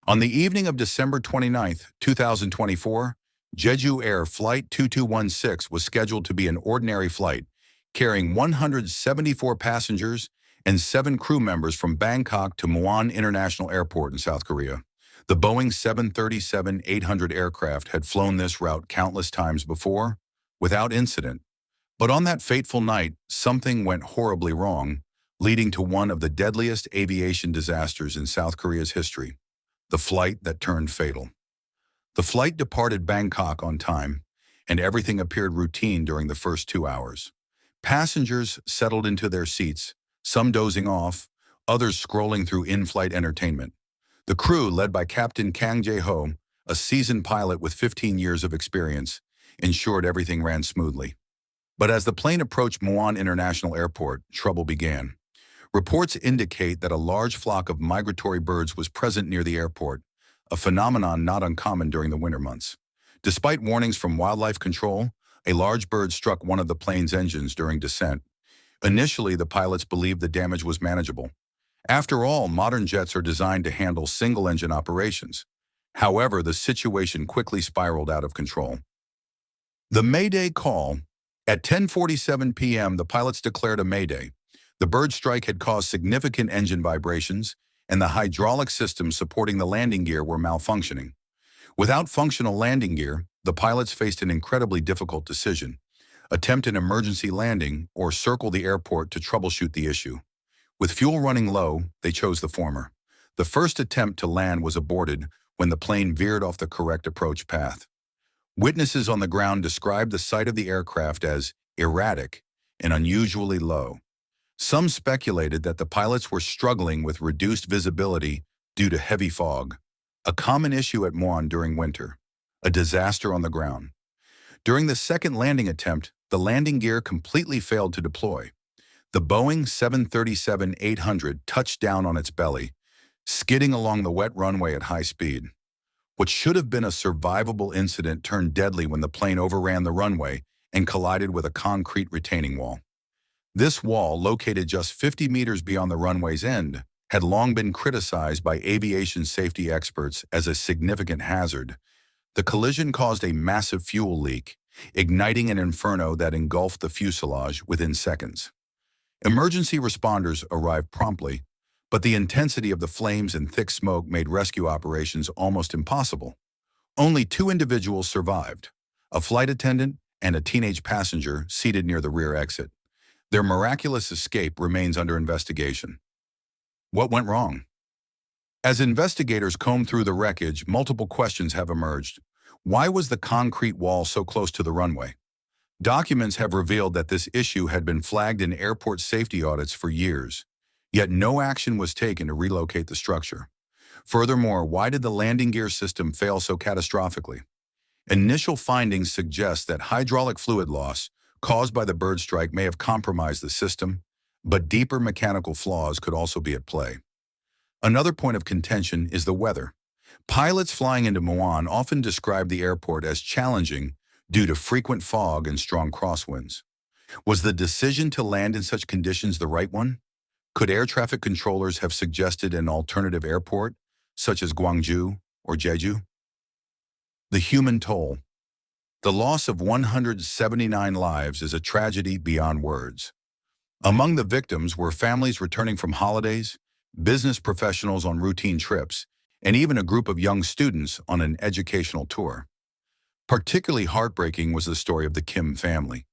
On the evening of December 29th, 2024, Jeju Air Flight 2216 was scheduled to be an ordinary flight, carrying 174 passengers and 7 crew members from Bangkok to Muan International Airport in South Korea. The Boeing 737-800 aircraft had flown this route countless times before, without incident. But on that fateful night, something went horribly wrong, leading to one of the deadliest aviation disasters in South Korea's history. The flight that turned fatal. The flight departed Bangkok on time, and everything appeared routine during the first 2 hours. Passengers settled into their seats, some dozing off, others scrolling through in-flight entertainment. The crew, led by Captain Kang Jae-ho, a seasoned pilot with 15 years of experience, ensured everything ran smoothly. But as the plane approached Muan International Airport, trouble began. Reports indicate that a large flock of migratory birds was present near the airport, a phenomenon not uncommon during the winter months. Despite warnings from wildlife control, a large bird struck one of the plane's engines during descent. Initially, the pilots believed the damage was manageable. After all, modern jets are designed to handle single-engine operations. However, the situation quickly spiraled out of control. The Mayday call. At 10:47 p.m., the pilots declared a mayday. The bird strike had caused significant engine vibrations, and the hydraulic systems supporting the landing gear were malfunctioning. Without functional landing gear, the pilots faced an incredibly difficult decision: attempt an emergency landing or circle the airport to troubleshoot the issue. With fuel running low, they chose the former. The first attempt to land was aborted when the plane veered off the correct approach path. Witnesses on the ground described the sight of the aircraft as erratic and unusually low. Some speculated that the pilots were struggling with reduced visibility due to heavy fog, a common issue at Muan during winter, a disaster on the ground. During the second landing attempt, the landing gear completely failed to deploy. The Boeing 737-800 touched down on its belly, skidding along the wet runway at high speed. What should have been a survivable incident turned deadly when the plane overran the runway and collided with a concrete retaining wall. This wall, located just 50 meters beyond the runway's end, had long been criticized by aviation safety experts as a significant hazard. The collision caused a massive fuel leak, igniting an inferno that engulfed the fuselage within seconds. Emergency responders arrived promptly, but the intensity of the flames and thick smoke made rescue operations almost impossible. Only 2 individuals survived, a flight attendant and a teenage passenger seated near the rear exit. Their miraculous escape remains under investigation. What went wrong? As investigators comb through the wreckage, multiple questions have emerged. Why was the concrete wall so close to the runway? Documents have revealed that this issue had been flagged in airport safety audits for years, yet no action was taken to relocate the structure. Furthermore, why did the landing gear system fail so catastrophically? Initial findings suggest that hydraulic fluid loss caused by the bird strike may have compromised the system, but deeper mechanical flaws could also be at play. Another point of contention is the weather. Pilots flying into Muan often describe the airport as challenging due to frequent fog and strong crosswinds. Was the decision to land in such conditions the right one? Could air traffic controllers have suggested an alternative airport, such as Gwangju or Jeju? The human toll. The loss of 179 lives is a tragedy beyond words. Among the victims were families returning from holidays, business professionals on routine trips, and even a group of young students on an educational tour. Particularly heartbreaking was the story of the Kim family,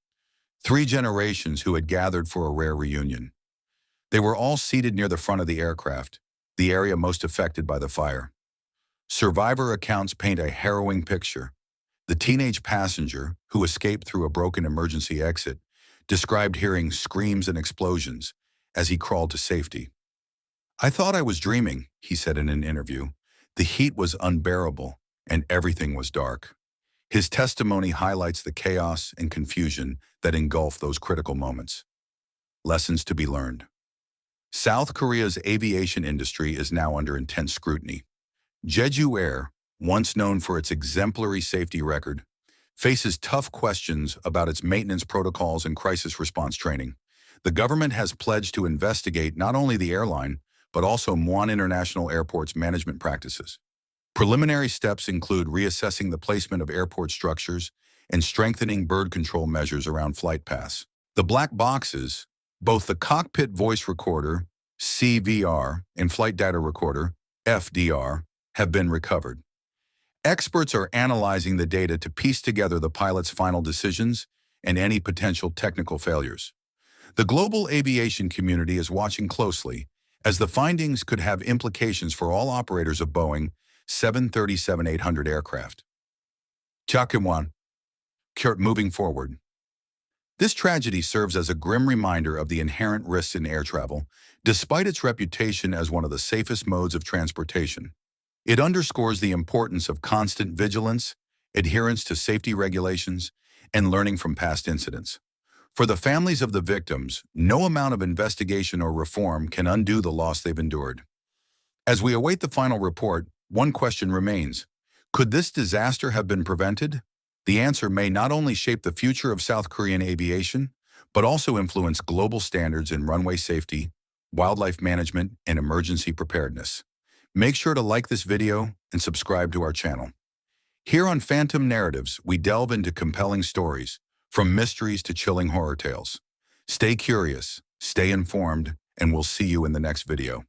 3 generations who had gathered for a rare reunion. They were all seated near the front of the aircraft, the area most affected by the fire. Survivor accounts paint a harrowing picture. The teenage passenger, who escaped through a broken emergency exit, described hearing screams and explosions as he crawled to safety. "I thought I was dreaming," he said in an interview. "The heat was unbearable, and everything was dark." His testimony highlights the chaos and confusion that engulf those critical moments. Lessons to be learned. South Korea's aviation industry is now under intense scrutiny. Jeju Air, once known for its exemplary safety record, faces tough questions about its maintenance protocols and crisis response training. The government has pledged to investigate not only the airline, but also Muan International Airport's management practices. Preliminary steps include reassessing the placement of airport structures and strengthening bird control measures around flight paths. The black boxes, both the cockpit voice recorder, CVR, and flight data recorder, FDR, have been recovered. Experts are analyzing the data to piece together the pilot's final decisions and any potential technical failures. The global aviation community is watching closely, as the findings could have implications for all operators of Boeing 737-800 aircraft. Chakinwan, moving forward. This tragedy serves as a grim reminder of the inherent risks in air travel, despite its reputation as one of the safest modes of transportation. It underscores the importance of constant vigilance, adherence to safety regulations, and learning from past incidents. For the families of the victims, no amount of investigation or reform can undo the loss they've endured. As we await the final report, one question remains: could this disaster have been prevented? The answer may not only shape the future of South Korean aviation, but also influence global standards in runway safety, wildlife management, and emergency preparedness. Make sure to like this video and subscribe to our channel. Here on Phantom Narratives, we delve into compelling stories, from mysteries to chilling horror tales. Stay curious, stay informed, and we'll see you in the next video.